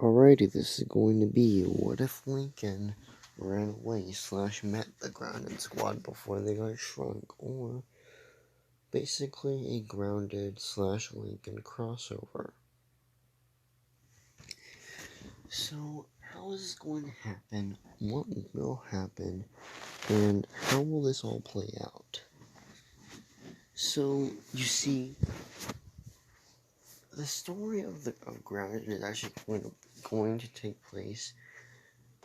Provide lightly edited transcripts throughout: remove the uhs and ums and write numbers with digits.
Alrighty, this is going to be what if Lincoln ran away / met the grounded squad before they got shrunk, or basically a grounded / Lincoln crossover. So, how is this going to happen? What will happen? And how will this all play out? So, you see, the story of Grounded is actually going to take place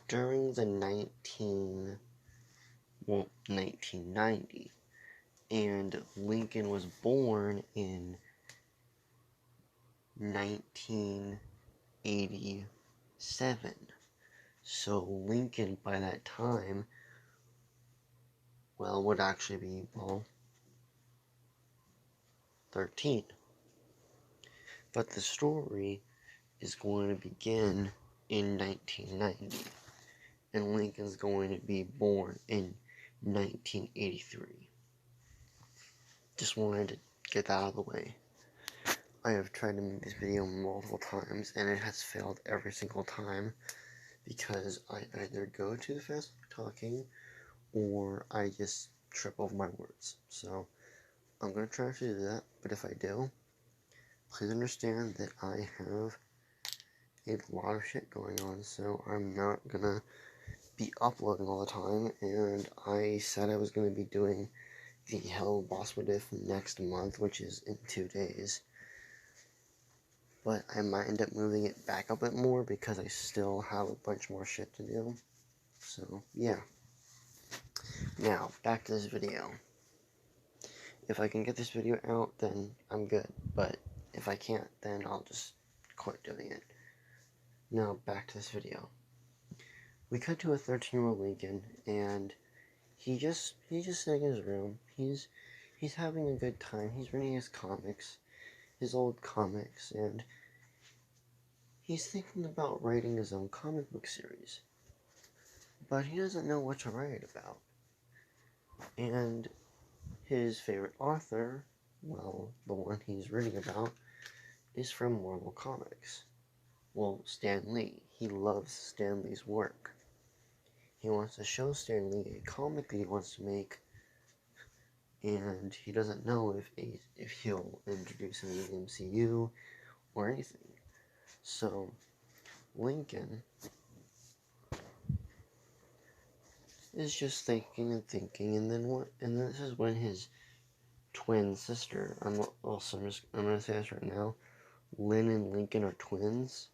during the 1990, and Lincoln was born in 1987. So Lincoln, by that time, would actually be, 13. But the story is going to begin in 1990, and Lincoln's going to be born in 1983. Just wanted to get that out of the way. I have tried to make this video multiple times, and it has failed every single time, because I either go too fast talking, or I just trip over my words. So, I'm going to try to do that, but if I do, please understand that I have a lot of shit going on, so I'm not going to be uploading all the time, and I said I was going to be doing the Hell Boss What If next month, which is in 2 days. But I might end up moving it back a bit more because I still have a bunch more shit to do. So, yeah. Now, back to this video. If I can get this video out, then I'm good. But if I can't, then I'll just quit doing it. Now, back to this video. We cut to a 13-year-old Lincoln, and he's just sitting in his room. He's having a good time. He's reading his comics, his old comics, and he's thinking about writing his own comic book series. But he doesn't know what to write about. And his favorite author, the one he's reading about, is from Marvel Comics. Stan Lee. He loves Stan Lee's work. He wants to show Stan Lee a comic that he wants to make, and he doesn't know if he'll introduce him to the MCU or anything. So, Lincoln is just thinking, and then this is when his twin sister, I'm going to say this right now, Lynn and Lincoln are twins,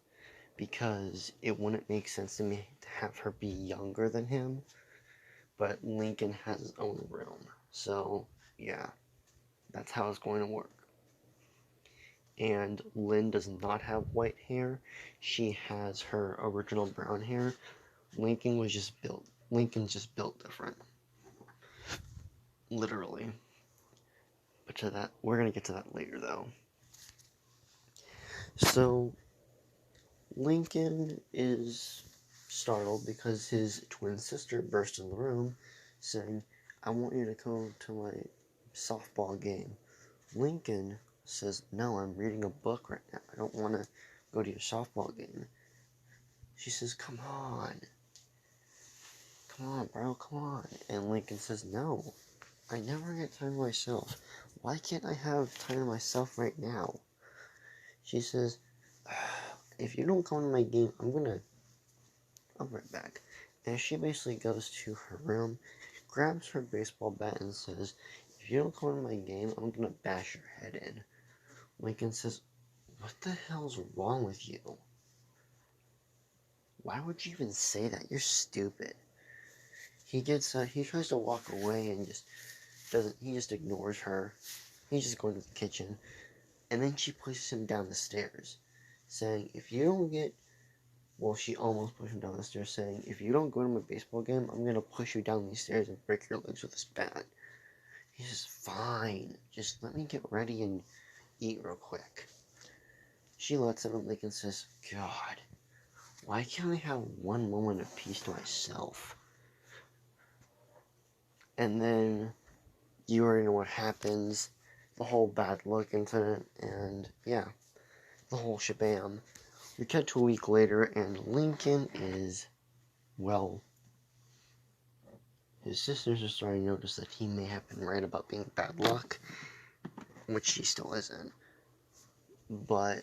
because it wouldn't make sense to me to have her be younger than him, but Lincoln has his own room, so, yeah, that's how it's going to work. And Lynn does not have white hair, she has her original brown hair. Lincoln's just built different. Literally. But we're gonna get to that later, though. So, Lincoln is startled because his twin sister burst in the room, saying, "I want you to come to my softball game." Lincoln says, "No, I'm reading a book right now. I don't want to go to your softball game." She says, Come on, bro, come on." And Lincoln says, "No, I never get time to myself. Why can't I have time to myself right now?" She says, "If you don't come to my game, I'll be right back." And she basically goes to her room, grabs her baseball bat, and says, "If you don't come to my game, I'm gonna bash your head in." Lincoln says, "What the hell's wrong with you? Why would you even say that? You're stupid." He tries to walk away and he just ignores her. He's just going to the kitchen. And then she pushes him down the stairs, saying, she almost pushed him down the stairs, saying, "If you don't go to my baseball game, I'm gonna push you down these stairs and break your legs with this bat." He says, "Fine, just let me get ready and eat real quick." She lets him, and Lincoln says, "God, why can't I have one moment of peace to myself?" And then, you already know what happens, the whole bad luck incident, and yeah, the whole shabam. We cut to a week later, and Lincoln is, well, his sisters are starting to notice that he may have been right about being bad luck, which he still isn't. But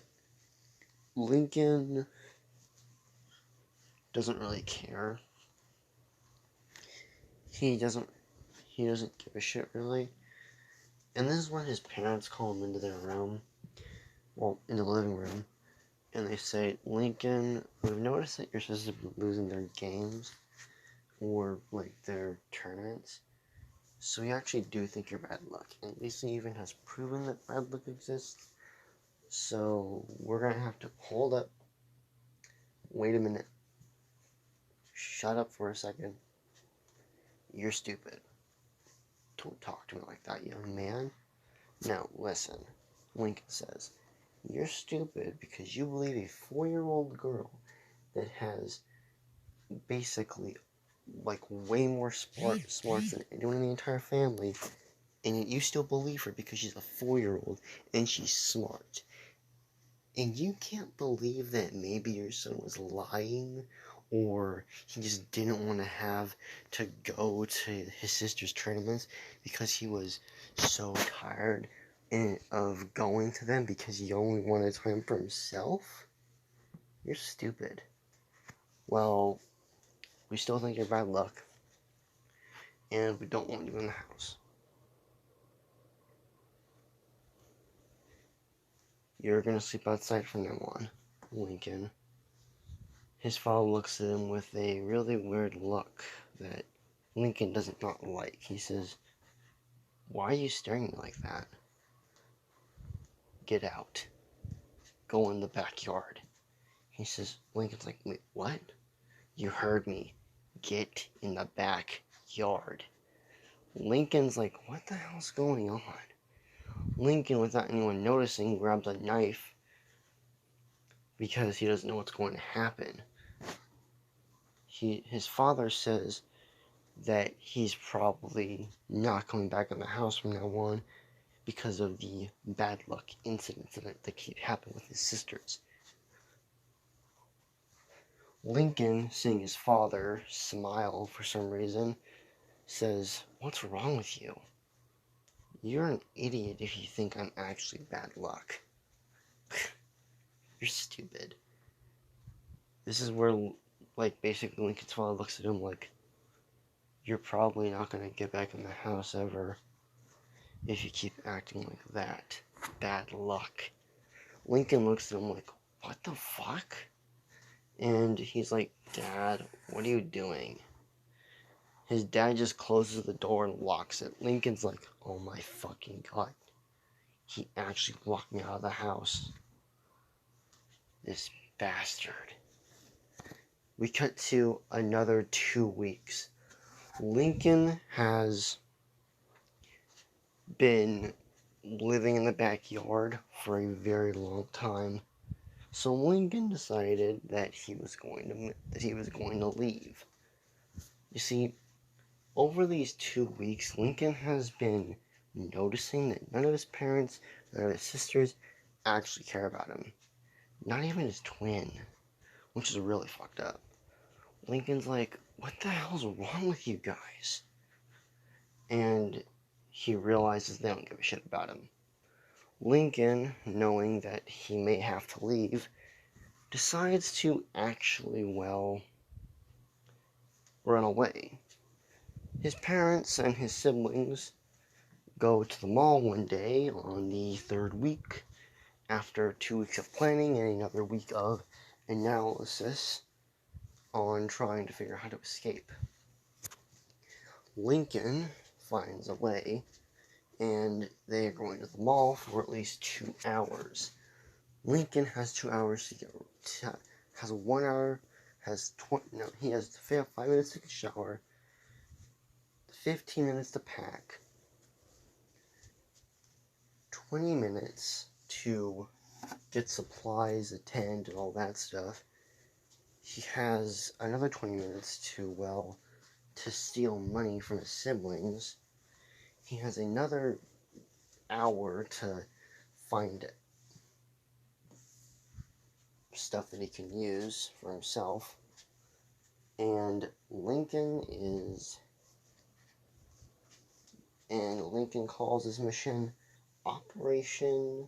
Lincoln doesn't really care. He doesn't give a shit, really. And this is when his parents call him into their room, well, in the living room, and they say, Lincoln, we've noticed that your sisters have been losing their games, or, like, their tournaments, so we actually do think you're bad luck. And Lisa even has proven that bad luck exists, so we're gonna have to hold up. Wait a minute. Shut up for a second. You're stupid. Don't talk to me like that, young man. Now, listen, Lincoln says, you're stupid because you believe a 4-year-old girl that has basically, like, way more smarts than anyone in the entire family, and yet you still believe her because she's a 4-year-old and she's smart. And you can't believe that maybe your son was lying, or he just didn't want to have to go to his sister's tournaments because he was so tired of going to them because he only wanted time for himself? You're stupid. Well, we still think you're bad luck, and we don't want you in the house. You're gonna sleep outside from now on, Lincoln. His father looks at him with a really weird look that Lincoln does not like. He says, why are you staring at me like that? Get out. Go in the backyard. He says, Lincoln's like, wait, what? You heard me. Get in the backyard. Lincoln's like, what the hell's going on? Lincoln, without anyone noticing, grabs a knife because he doesn't know what's going to happen. His father says that he's probably not coming back in the house from now on because of the bad luck incidents that keep happening with his sisters. Lincoln, seeing his father smile for some reason, says, what's wrong with you? You're an idiot if you think I'm actually bad luck. You're stupid. This is where, like, basically Lincoln's father looks at him like, you're probably not going to get back in the house ever if you keep acting like that. Bad luck. Lincoln looks at him like, what the fuck? And he's like, Dad, what are you doing? His dad just closes the door and locks it. Lincoln's like, oh my fucking god. He actually locked me out of the house. This bastard. We cut to another 2 weeks. Lincoln has been living in the backyard for a very long time. So Lincoln decided that he was going to leave. You see, over these 2 weeks, Lincoln has been noticing that none of his parents, none of his sisters actually care about him. Not even his twin, which is really fucked up. Lincoln's like, what the hell's wrong with you guys? And he realizes they don't give a shit about him. Lincoln, knowing that he may have to leave, decides to actually, well, run away. His parents and his siblings go to the mall one day on the 3rd week, after 2 weeks of planning and another week of analysis on trying to figure out how to escape. Lincoln finds a way, and they are going to the mall for at least 2 hours. Lincoln has 2 hours to get, has 1 hour, he has 5 minutes to take a shower, 15 minutes to pack, 20 minutes to get supplies, attend, and all that stuff. He has another 20 minutes to steal money from his siblings. He has another hour to find stuff that he can use for himself. And Lincoln calls his mission Operation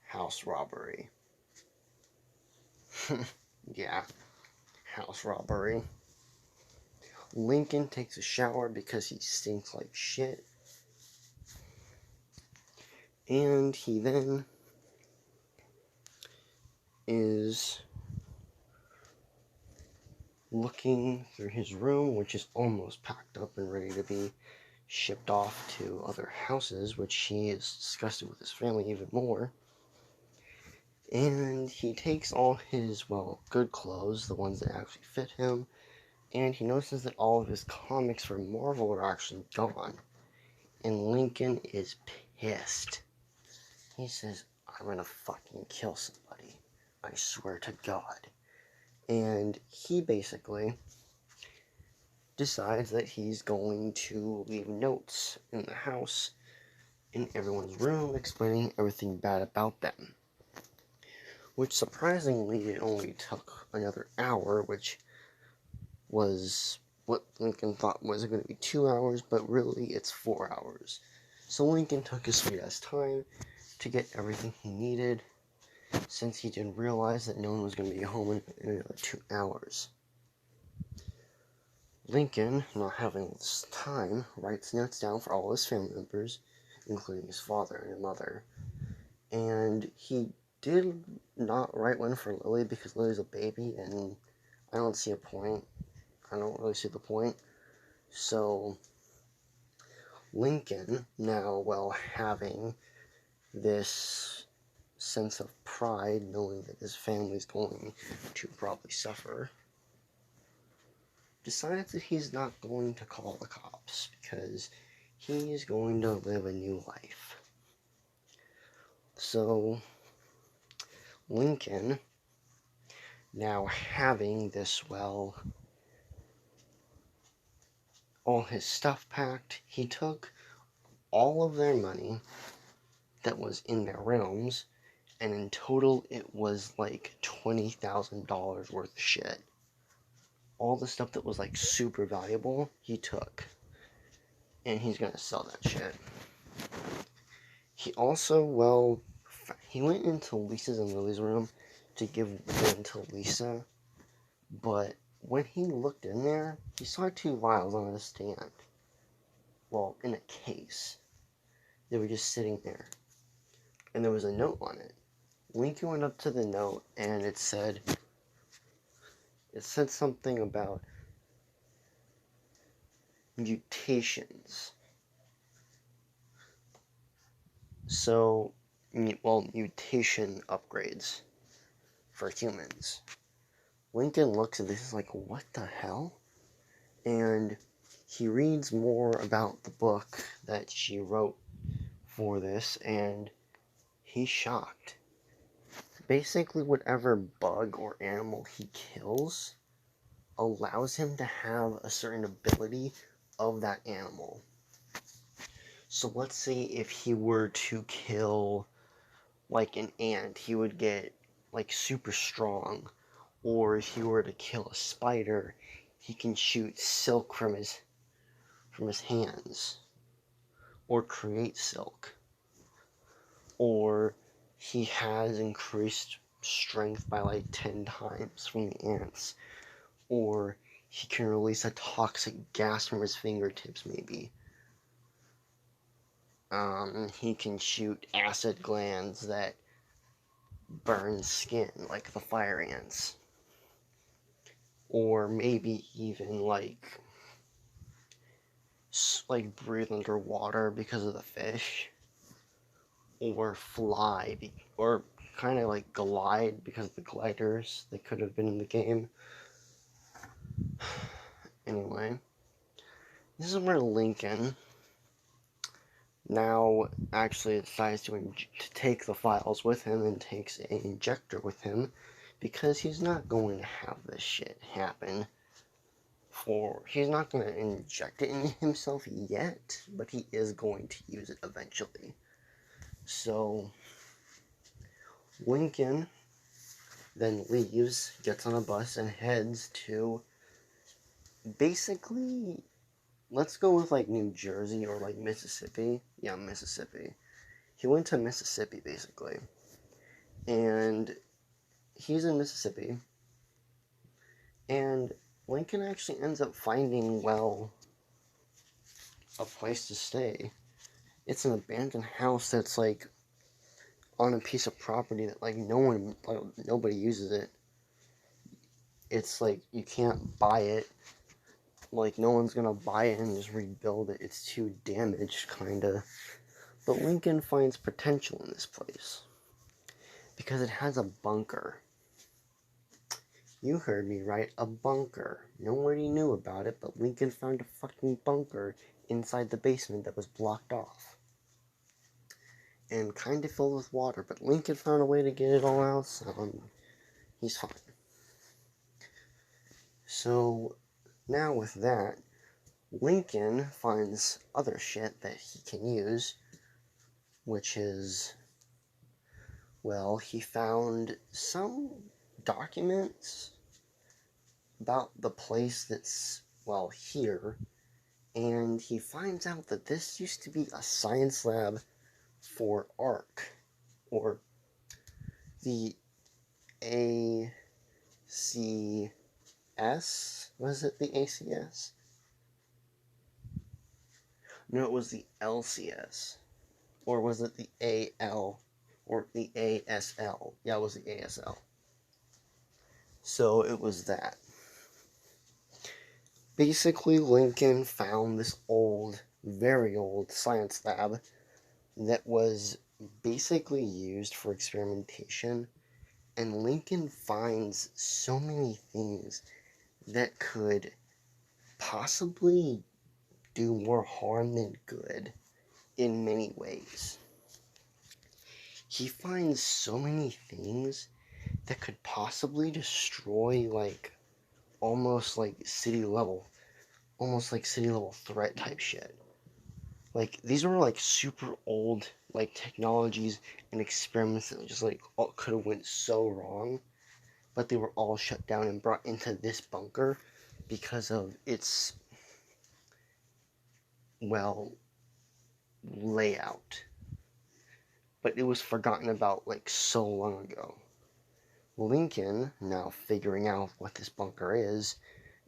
House Robbery. Yeah, house robbery. Lincoln takes a shower because he stinks like shit. And he then is looking through his room, which is almost packed up and ready to be shipped off to other houses, which he is disgusted with his family even more. And he takes all his, good clothes, the ones that actually fit him, and he notices that all of his comics for Marvel are actually gone. And Lincoln is pissed. He says, I'm gonna fucking kill somebody. I swear to God. And he basically decides that he's going to leave notes in the house, in everyone's room, explaining everything bad about them. Which surprisingly, it only took another hour, which was what Lincoln thought was going to be 2 hours, but really it's 4 hours. So Lincoln took his sweet ass time to get everything he needed, since he didn't realize that no one was going to be home in another 2 hours. Lincoln, not having this time, writes notes down for all his family members, including his father and his mother. And he did not write one for Lily because Lily's a baby, and I don't see a point. I don't really see the point. So, Lincoln, now, having this sense of pride, knowing that his family's going to probably suffer, decides that he's not going to call the cops because he's going to live a new life. So, Lincoln, now having this, all his stuff packed, he took all of their money that was in their realms, and in total it was like $20,000 worth of shit. All the stuff that was like super valuable, he took. And he's gonna sell that shit. He also, he went into Lisa's and Lily's room to give one to Lisa, but when he looked in there, he saw 2 vials on a stand. Well, in a case. They were just sitting there. And there was a note on it. Lincoln went up to the note, and it said something about mutations. So, mutation upgrades for humans. Lincoln looks at this like, what the hell? And he reads more about the book that she wrote for this, and he's shocked. Basically, whatever bug or animal he kills allows him to have a certain ability of that animal. So let's say if he were to kill like an ant, he would get like super strong. Or if he were to kill a spider, he can shoot silk from his hands, or create silk. Or he has increased strength by like 10 times from the ants. Or he can release a toxic gas from his fingertips, maybe. He can shoot acid glands that burn skin, like the fire ants. Or maybe even, like breathe underwater because of the fish. Or fly, or kind of like glide because of the gliders that could have been in the game. Anyway, this is where Lincoln now actually decides to take the files with him and takes an injector with him, because he's not going to have this shit happen. He's not going to inject it in himself yet, but he is going to use it eventually. So, Lincoln then leaves, gets on a bus, and heads to basically, let's go with like New Jersey or like Mississippi. Yeah, Mississippi. He went to Mississippi basically. And he's in Mississippi. And Lincoln actually ends up finding, well, a place to stay. It's an abandoned house that's like on a piece of property that like nobody uses it. It's like you can't buy it. Like no one's gonna buy it and just rebuild it. It's too damaged, kinda. But Lincoln finds potential in this place because it has a bunker. You heard me right, a bunker. Nobody knew about it, but Lincoln found a fucking bunker inside the basement that was blocked off. And kind of filled with water, but Lincoln found a way to get it all out, so he's fine. So, now with that, Lincoln finds other shit that he can use, which is, well, he found some documents about the place that's, well, here, and he finds out that this used to be a science lab for ARC, or the ACS, was it the ACS? No, it was the LCS, or was it the AL, or the ASL? Yeah, it was the ASL. So it was that. Basically, Lincoln found this old, very old science lab that was basically used for experimentation, and Lincoln finds so many things that could possibly do more harm than good in many ways. He finds so many things that could possibly destroy almost like city level threat type shit. Like these were like super old like technologies and experiments that just like all could have went so wrong, but they were all shut down and brought into this bunker because of its, well, layout. But it was forgotten about like so long ago. Lincoln, now figuring out what this bunker is,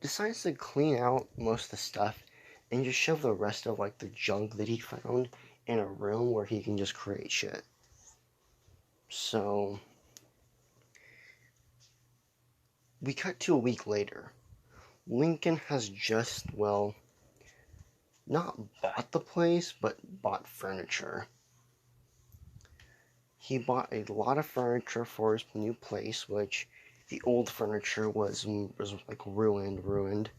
decides to clean out most of the stuff and just shove the rest of like the junk that he found in a room where he can just create shit. So we cut to a week later. Lincoln has just, well, not bought the place, but bought furniture. He bought a lot of furniture for his new place, which the old furniture was like ruined.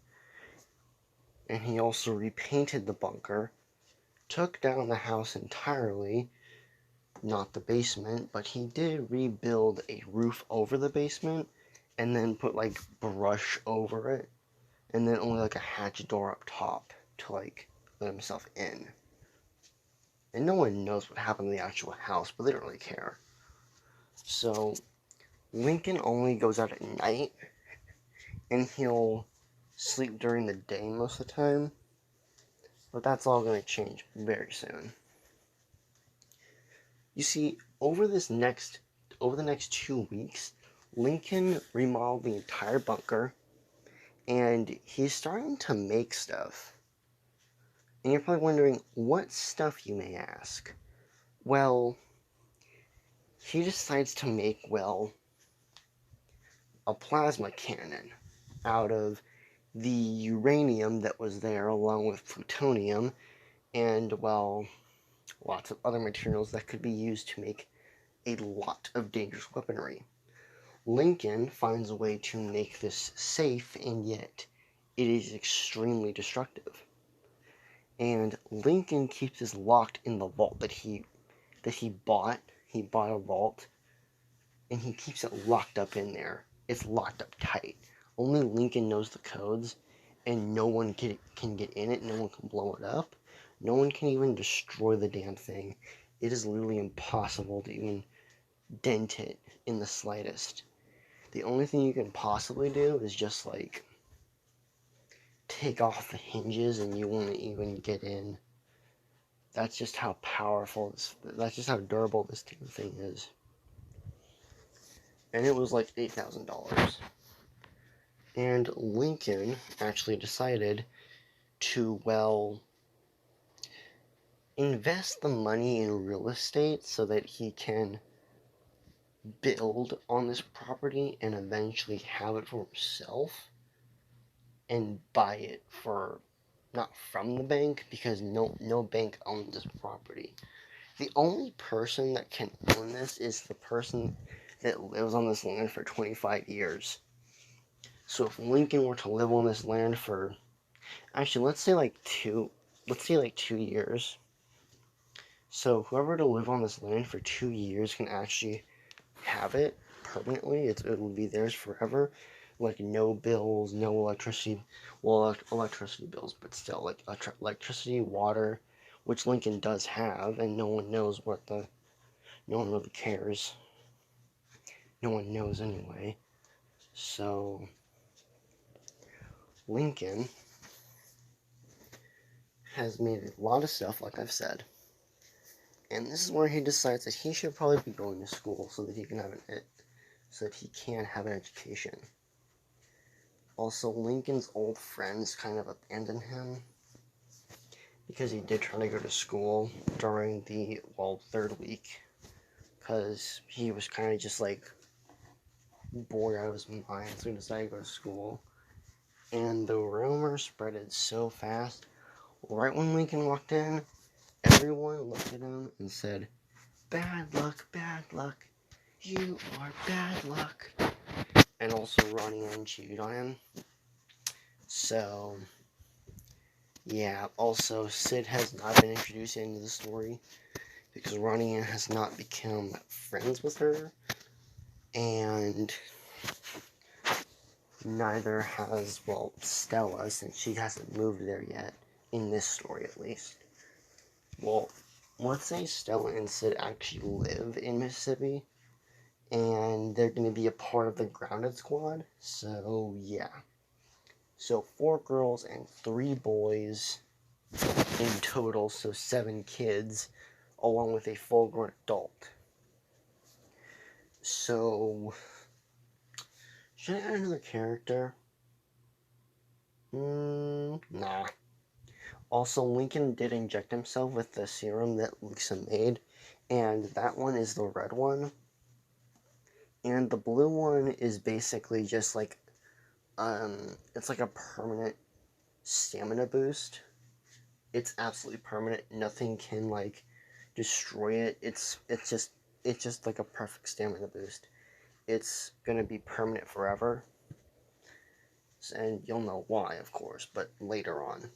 And he also repainted the bunker, took down the house entirely, not the basement, but he did rebuild a roof over the basement, and then put like brush over it, and then only like a hatch door up top to like let himself in. And no one knows what happened to the actual house, but they don't really care. So Lincoln only goes out at night, and he'll sleep during the day most of the time. But that's all going to change very soon. You see, over the next 2 weeks, Lincoln remodeled the entire bunker, and he's starting to make stuff. And you're probably wondering, what stuff, you may ask? Well, he decides to make, well, a plasma cannon out of the uranium that was there, along with plutonium, and, well, lots of other materials that could be used to make a lot of dangerous weaponry. Lincoln finds a way to make this safe, and yet it is extremely destructive. And Lincoln keeps this locked in the vault that he bought. He bought a vault, and he keeps it locked up in there. It's locked up tight. Only Lincoln knows the codes, and no one can get in it. No one can blow it up. No one can even destroy the damn thing. It is literally impossible to even dent it in the slightest. the only thing you can possibly do is just like take off the hinges and you won't even get in. That's just how powerful that's just how durable this damn thing is. And it was like $8,000. And Lincoln actually decided to, well, invest the money in real estate so that he can build on this property and eventually have it for himself and buy it for, not from the bank, because no bank owns this property. The only person that can own this is the person that lives on this land for 25 years. So if Lincoln were to live on this land for, actually, let's say like 2 years. So whoever to live on this land for 2 years can actually have it permanently. It will be theirs forever. Like no bills, no electricity. Well, electricity bills, but still, like electricity, water, which Lincoln does have, and no one knows no one really cares. No one knows anyway. So Lincoln has made a lot of stuff, like I've said. And this is where he decides that he should probably be going to school so that he can have an education. Also, Lincoln's old friends kind of abandoned him because he did try to go to school during the, third week, because he was kind of just like bored out of his mind, so he decided to go to school. And the rumor spreaded so fast. Right when Lincoln walked in, everyone looked at him and said, "Bad luck, bad luck. You are bad luck." And also Ronnie Ann cheated on him. So, yeah. Also, Sid has not been introduced into the story because Ronnie Ann has not become friends with her. And neither has, Stella, since she hasn't moved there yet. In this story, at least. Well, let's say Stella and Sid actually live in Mississippi, and they're going to be a part of the Grounded Squad. So, yeah. So, 4 girls and 3 boys in total, so 7 kids, along with a full-grown adult. So, should I add another character? Nah. Also, Lincoln did inject himself with the serum that Lisa made, and that one is the red one. And the blue one is basically just like, it's like a permanent stamina boost. It's absolutely permanent. Nothing can, like, destroy it. It's just like a perfect stamina boost. It's gonna be permanent forever. And you'll know why, of course, but later on.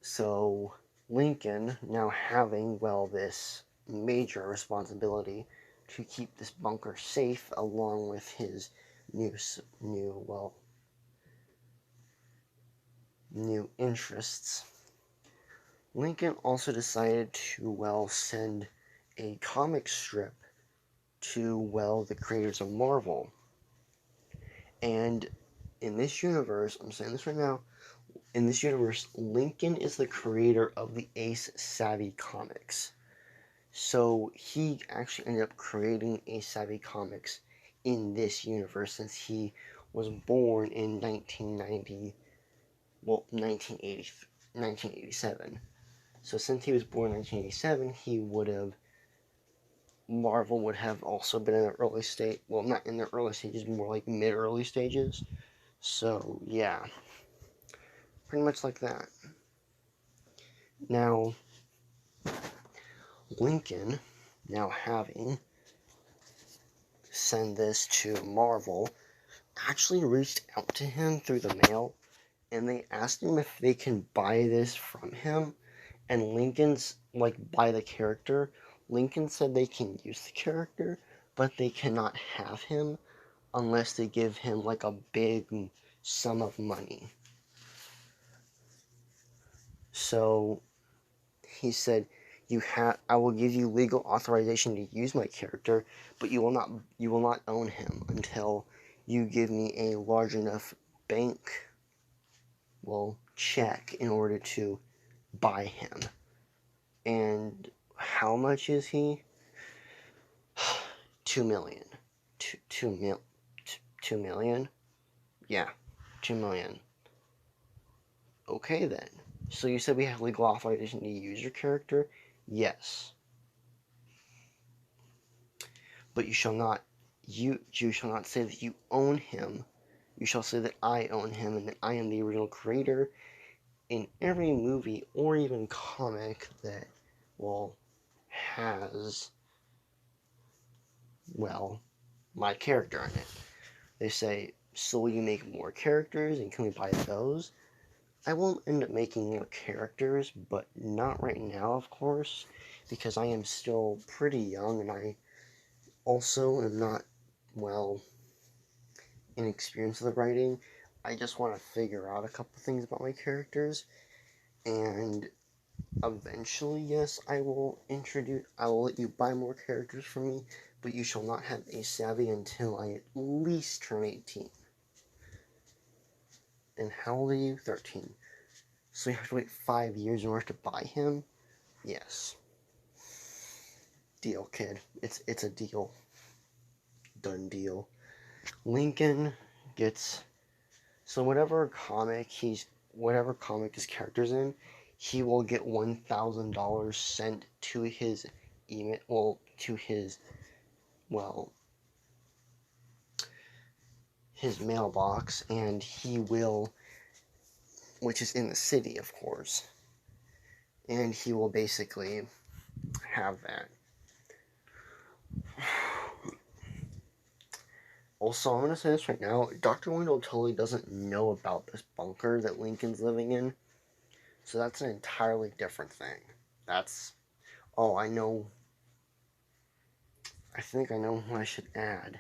So, Lincoln, now having, this major responsibility to keep this bunker safe, along with his new interests, Lincoln also decided to, send a comic strip to, the creators of Marvel. And in this universe, I'm saying this right now, in this universe, Lincoln is the creator of the Ace Savvy comics. So he actually ended up creating Ace Savvy comics in this universe, since he was born in 1987. So since he was born in 1987, Marvel would have also been in the early state, not in the early stages, more like mid-early stages. So, yeah. Pretty much like that. Now, Lincoln, now having send this to Marvel, actually reached out to him through the mail, and they asked him if they can buy this from him, and Lincoln's, buy the character. Lincoln said they can use the character, but they cannot have him unless they give him, a big sum of money. So, he said, I will give you legal authorization to use my character, but you will not own him until you give me a large enough bank, check in order to buy him. And how much is he? 2 million. 2 million? Yeah, 2 million. Okay then. So you said we have legal authorization to use your character? Yes. But you shall not say that you own him. You shall say that I own him and that I am the original creator in every movie or even comic that, has, my character in it. They say, so will you make more characters and can we buy those? I will end up making more characters, but not right now, of course, because I am still pretty young and I also am not, inexperienced with the writing. I just want to figure out a couple things about my characters, and eventually, yes, I will let you buy more characters from me, but you shall not have a savvy until I at least turn 18. And how old are you? 13. So you have to wait 5 years in order to buy him? Yes. Deal, kid. It's a deal. Done deal. Lincoln gets... So whatever comic his character's in, he will get $1,000 sent to his email, his mailbox, and he will, which is in the city, of course, and he will basically have that. Also, I'm going to say this right now, Dr. Wendell totally doesn't know about this bunker that Lincoln's living in, so that's an entirely different thing. I know, I think I know what I should add.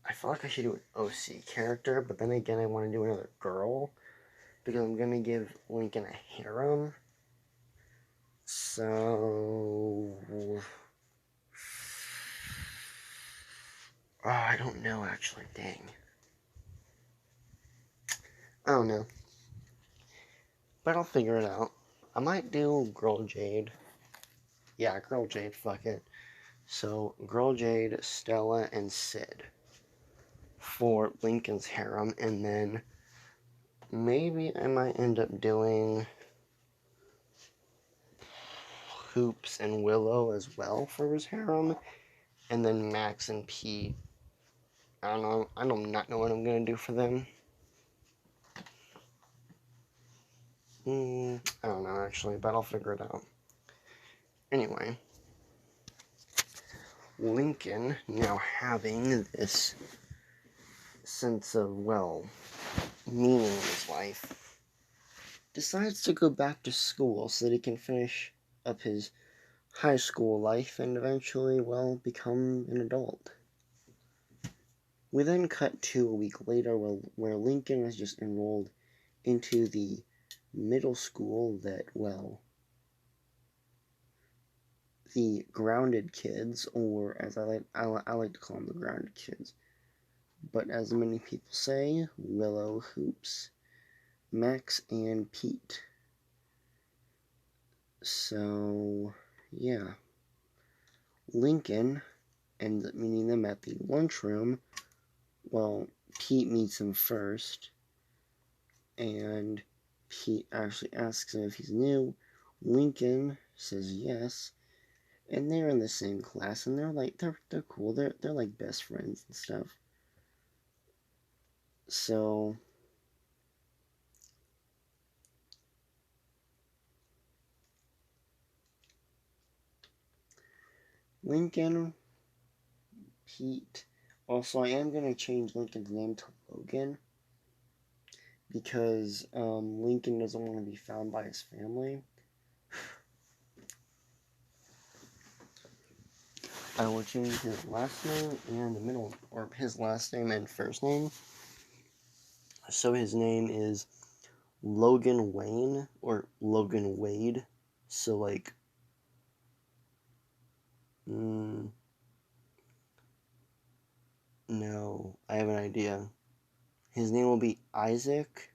I feel like I should do an OC character, but then again I want to do another girl, because I'm going to give Lincoln a harem. So... I don't know, actually. Dang. I don't know. But I'll figure it out. I might do Girl Jade. Yeah, Girl Jade, fuck it. So, Girl Jade, Stella, and Sid for Lincoln's harem, and then maybe I might end up doing Hoops and Willow as well for his harem, and then Max and Pete. I don't know. I do not know what I'm gonna do for them. I don't know actually, but I'll figure it out. Anyway, Lincoln, now having this sense of, meaning in his life, decides to go back to school so that he can finish up his high school life and eventually, become an adult. We then cut to a week later where Lincoln has just enrolled into the middle school that, the grounded kids, or as I like to call them, the grounded kids, but as many people say, Willow, Hoops, Max, and Pete. So, yeah. Lincoln ends up meeting them at the lunchroom. Pete meets him first, and Pete actually asks him if he's new. Lincoln says yes, and they're in the same class, and they're cool. They're like best friends and stuff. So Lincoln, Pete. Also, I am gonna change Lincoln's name to Logan because Lincoln doesn't want to be found by his family. I will change his last name and the middle, or his last name and first name. So his name is Logan Wayne or Logan Wade. So, like, no, I have an idea. His name will be Isaac.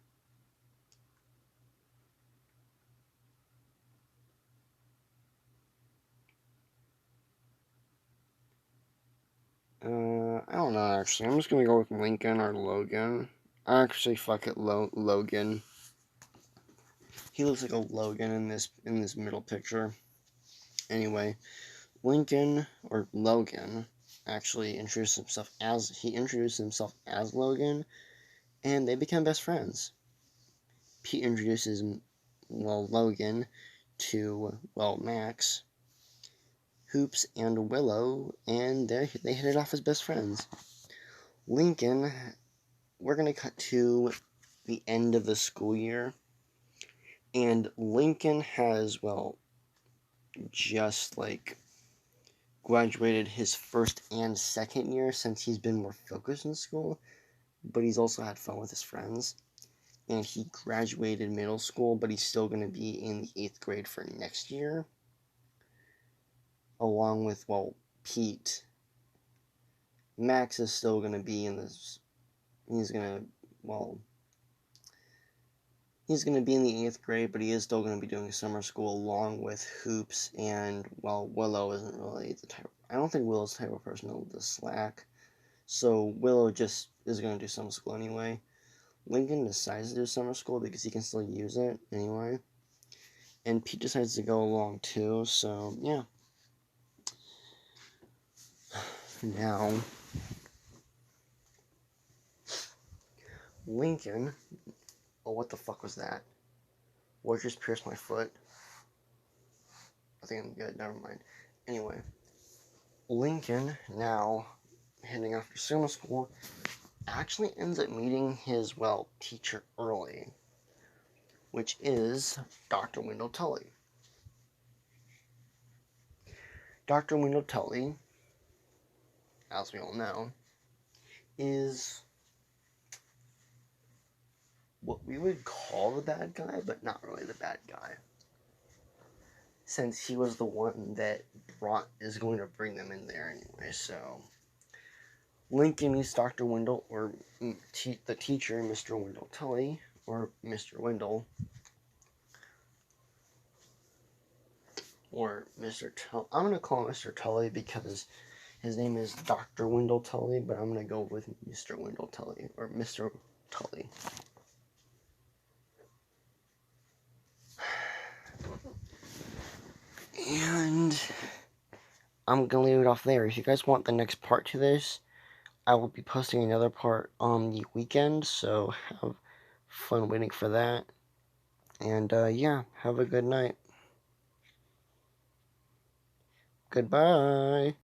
I don't know, actually. I'm just gonna go with Lincoln or Logan. Actually, fuck it, Logan. He looks like a Logan in this middle picture. Anyway, Lincoln or Logan actually introduced himself as Logan, and they become best friends. Pete introduces Logan to Max, Hoops, and Willow, and they hit it off as best friends. Lincoln, we're gonna cut to the end of the school year, and Lincoln has just like graduated his first and second year since he's been more focused in school, but he's also had fun with his friends. And he graduated middle school, but he's still going to be in the 8th grade for next year, along with, Pete. Max is still going to be in this, he's going to, he's going to be in the 8th grade, but he is still going to be doing summer school along with Hoops, and, Willow isn't really the type, I don't think Willow's the type of person to slack, so Willow just is going to do summer school anyway. Lincoln decides to do summer school because he can still use it anyway. And Pete decides to go along too, so yeah. Now, Lincoln. Oh, what the fuck was that? What just pierced my foot? I think I'm good, never mind. Anyway, Lincoln, now heading off to summer school, actually ends up meeting his, teacher early, which is Dr. Wendell Tully. Dr. Wendell Tully, as we all know, is what we would call the bad guy, but not really the bad guy. Since he was the one that is going to bring them in there anyway, so Lincoln meets Dr. Wendell, or the teacher, Mr. Wendell Tully, or Mr. Wendell, or Mr. Tully. I'm going to call him Mr. Tully because his name is Dr. Wendell Tully, but I'm going to go with Mr. Wendell Tully, or Mr. Tully. And I'm going to leave it off there. If you guys want the next part to this, I will be posting another part on the weekend, so have fun waiting for that. And yeah, have a good night. Goodbye.